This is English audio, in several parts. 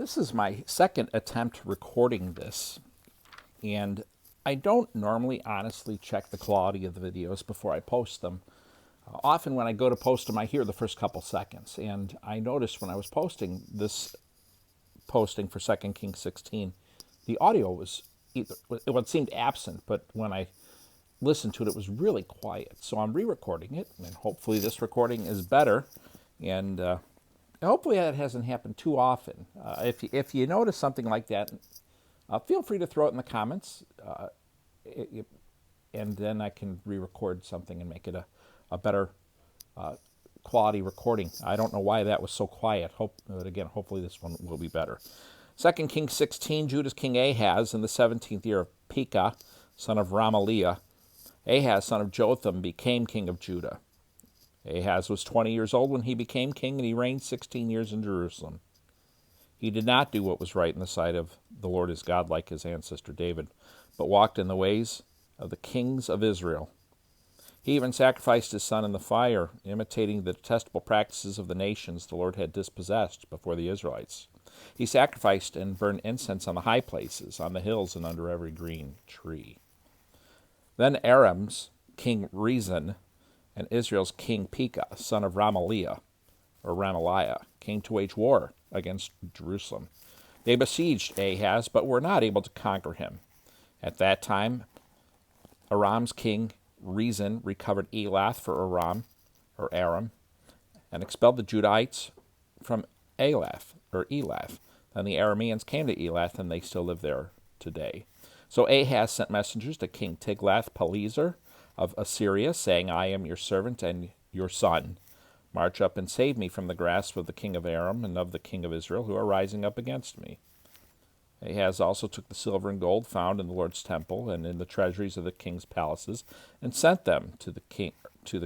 This is my second attempt recording this, and I don't normally honestly check the quality of the videos before I post them. Often when I go to post them, I hear the first couple seconds, and I noticed when I was posting this posting for 2 Kings 16, the audio was it seemed absent, but when I listened to it, it was really quiet. So I'm re-recording it, and hopefully this recording is better, and hopefully that hasn't happened too often. If you notice something like that, feel free to throw it in the comments, and then I can re-record something and make it a better quality recording. I don't know why that was so quiet. But again, hopefully this one will be better. 2 Kings 16, Judah's king Ahaz, in the 17th year of Pekah, son of Ramaliah, Ahaz, son of Jotham, became king of Judah. Ahaz was 20 years old when he became king, and he reigned 16 years in Jerusalem. He did not do what was right in the sight of the Lord his God like his ancestor David, but walked in the ways of the kings of Israel. He even sacrificed his son in the fire, imitating the detestable practices of the nations the Lord had dispossessed before the Israelites. He sacrificed and burned incense on the high places, on the hills, and under every green tree. Then Aram's king Rezin and Israel's king Pekah, son of Ramaliah, came to wage war against Jerusalem. They besieged Ahaz, but were not able to conquer him. At that time, Aram's king Rezin recovered Elath for Aram, and expelled the Judahites from Elath. Then the Arameans came to Elath, and they still live there today. So Ahaz sent messengers to King Tiglath-Pileser of Assyria, saying, I am your servant and your son. March up and save me from the grasp of the king of Aram and of the king of Israel, who are rising up against me. Ahaz also took the silver and gold found in the Lord's temple and in the treasuries of the king's palaces, and sent them to the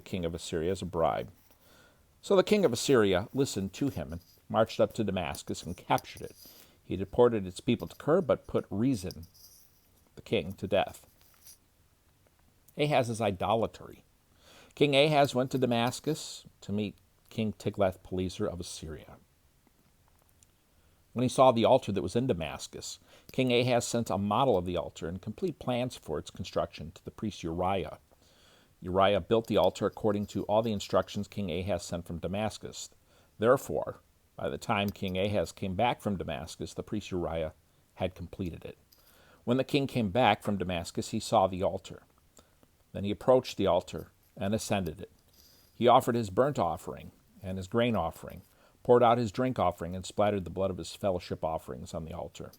king of Assyria as a bribe. So the king of Assyria listened to him and marched up to Damascus and captured it. He deported its people to Kir, but put Rezin, the king, to death. Ahaz's idolatry. King Ahaz went to Damascus to meet King Tiglath-Pileser of Assyria. When he saw the altar that was in Damascus, King Ahaz sent a model of the altar and complete plans for its construction to the priest Uriah. Uriah built the altar according to all the instructions King Ahaz sent from Damascus. Therefore, by the time King Ahaz came back from Damascus, the priest Uriah had completed it. When the king came back from Damascus, he saw the altar. Then he approached the altar and ascended it. He offered his burnt offering and his grain offering, poured out his drink offering, and splattered the blood of his fellowship offerings on the altar.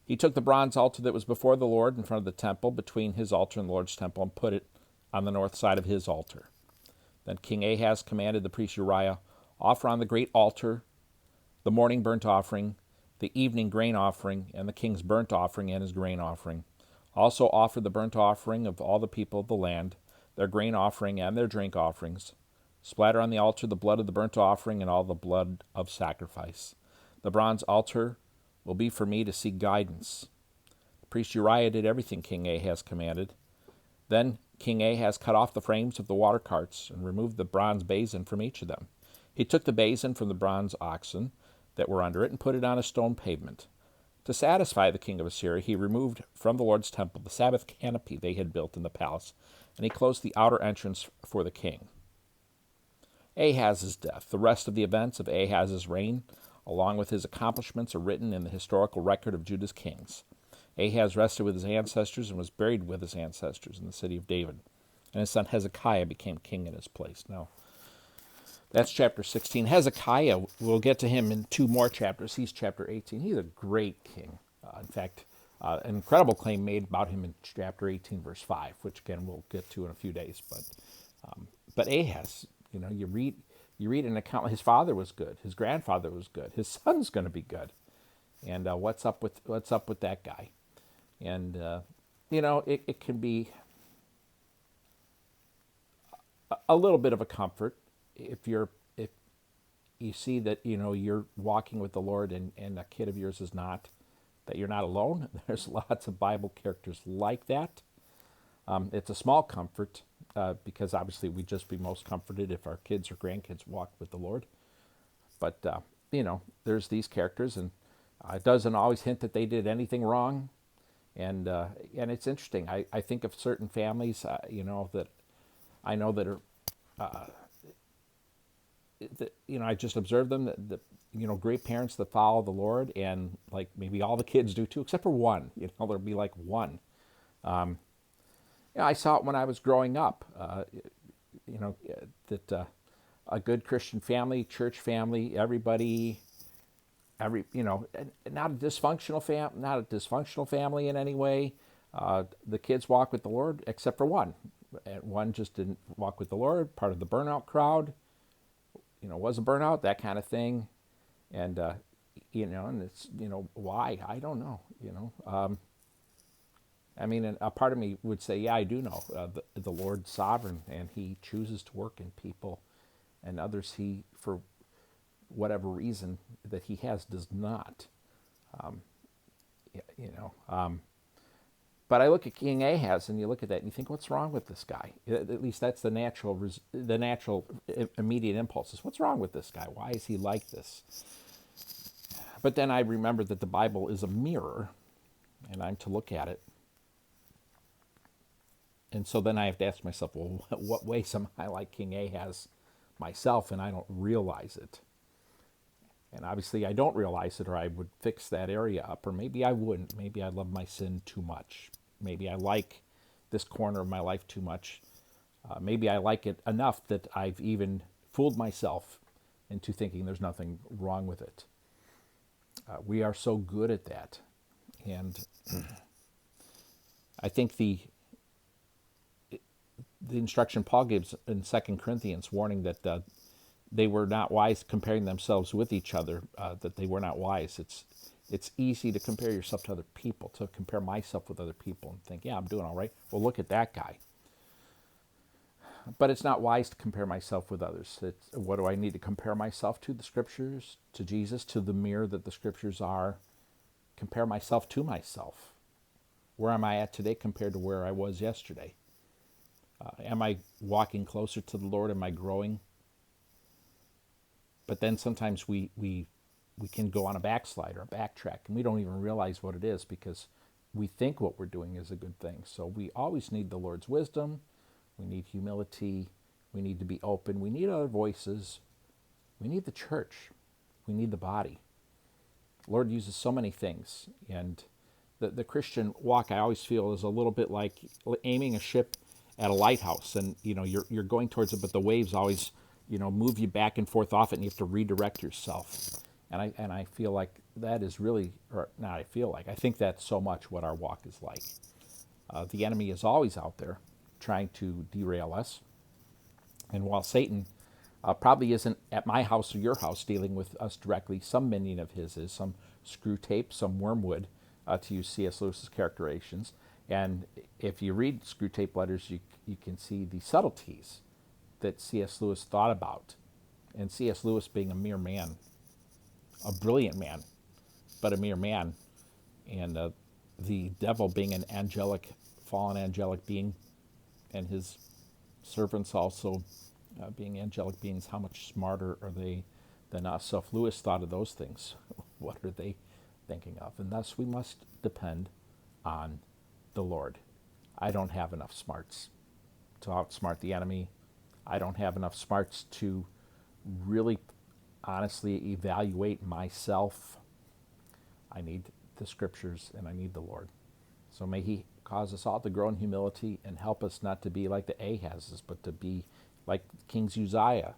He took the bronze altar that was before the Lord in front of the temple, between his altar and the Lord's temple, and put it on the north side of his altar. Then King Ahaz commanded the priest Uriah, offer on the great altar the morning burnt offering, the evening grain offering, and the king's burnt offering and his grain offering. Also offer the burnt offering of all the people of the land, their grain offering and their drink offerings. Splatter on the altar the blood of the burnt offering and all the blood of sacrifice. The bronze altar will be for me to seek guidance. The priest Uriah did everything King Ahaz commanded. Then King Ahaz cut off the frames of the water carts and removed the bronze basin from each of them. He took the basin from the bronze oxen that were under it and put it on a stone pavement. To satisfy the king of Assyria, he removed from the Lord's temple the Sabbath canopy they had built in the palace, and he closed the outer entrance for the king. Ahaz's death. The rest of the events of Ahaz's reign, along with his accomplishments, are written in the historical record of Judah's kings. Ahaz rested with his ancestors and was buried with his ancestors in the city of David, and his son Hezekiah became king in his place. Now, that's chapter 16. Hezekiah, we'll get to him in two more chapters. He's chapter 18. He's a great king. In fact, an incredible claim made about him in chapter 18, verse 5, which, again, we'll get to in a few days. But Ahaz, you read an account. His father was good. His grandfather was good. His son's going to be good. And what's up with that guy? And it can be a little bit of a comfort if you see that you're walking with the Lord and a kid of yours is not, that you're not alone. There's lots of Bible characters like that. It's a small comfort because obviously we'd just be most comforted if our kids or grandkids walked with the Lord. But there's these characters, and It doesn't always hint that they did anything wrong, and it's interesting. I think of certain families, that I know that are, I just observe them that great parents that follow the Lord, and like maybe all the kids do too, except for one. There'll be like one. I saw it when I was growing up. That a good Christian family, church family, everybody, not a dysfunctional family in any way. The kids walk with the Lord, except for one. And one just didn't walk with the Lord. Part of the burnout crowd. Was a burnout, that kind of thing, and and it's why, I don't know. I mean, and a part of me would say, yeah, I do know. The Lord's sovereign, and He chooses to work in people, and others He, for whatever reason that He has, does not. But I look at King Ahaz, and you look at that, and you think, what's wrong with this guy? At least that's the natural immediate impulse is, what's wrong with this guy? Why is he like this? But then I remember that the Bible is a mirror, and I'm to look at it. And so then I have to ask myself, well, what ways am I like King Ahaz myself, and I don't realize it? And obviously I don't realize it, or I would fix that area up, or maybe I wouldn't. Maybe I love my sin too much. Maybe I like this corner of my life too much. Maybe I like it enough that I've even fooled myself into thinking there's nothing wrong with it. We are so good at that. And I think the instruction Paul gives in 2 Corinthians, warning that they were not wise, comparing themselves with each other, that they were not wise. It's easy to compare yourself to other people, to compare myself with other people and think, yeah, I'm doing all right. Well, look at that guy. But it's not wise to compare myself with others. What do I need to compare myself to? The Scriptures, to Jesus, to the mirror that the Scriptures are. Compare myself to myself. Where am I at today compared to where I was yesterday? Am I walking closer to the Lord? Am I growing? But then sometimes we can go on a backslide or a backtrack, and we don't even realize what it is because we think what we're doing is a good thing. So we always need the Lord's wisdom. We need humility. We need to be open. We need other voices. We need the church. We need the body. The Lord uses so many things, and the Christian walk, I always feel, is a little bit like aiming a ship at a lighthouse, and you're going towards it, but the waves always move you back and forth off it, and you have to redirect yourself. And I feel like that is really, or not I feel like, I think that's so much what our walk is like. The enemy is always out there trying to derail us. And while Satan probably isn't at my house or your house dealing with us directly, some minion of his is, some screw tape, some wormwood, to use C.S. Lewis's characterizations. And if you read Screw Tape Letters, you can see the subtleties that C.S. Lewis thought about. And C.S. Lewis being a mere man, a brilliant man, but a mere man, and the devil being an angelic, fallen angelic being, and his servants also being angelic beings, how much smarter are they than us? So if Lewis thought of those things, what are they thinking of? And thus we must depend on the Lord. I don't have enough smarts to outsmart the enemy. I don't have enough smarts to really honestly evaluate myself. I need the Scriptures and I need the Lord. So may He cause us all to grow in humility and help us not to be like the Ahazes, but to be like King Uzziah,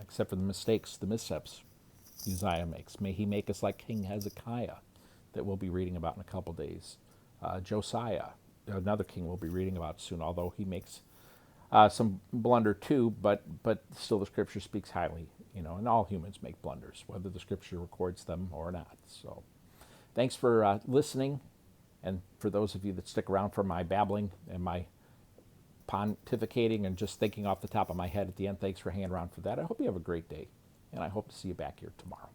except for the mistakes, the missteps Uzziah makes. May He make us like King Hezekiah, that we'll be reading about in a couple days. Josiah, another king we'll be reading about soon, although he makes some blunder too, but still the Scripture speaks highly, and all humans make blunders, whether the Scripture records them or not. So thanks for listening, and for those of you that stick around for my babbling and my pontificating and just thinking off the top of my head at the end, thanks for hanging around for that. I hope you have a great day, and I hope to see you back here tomorrow.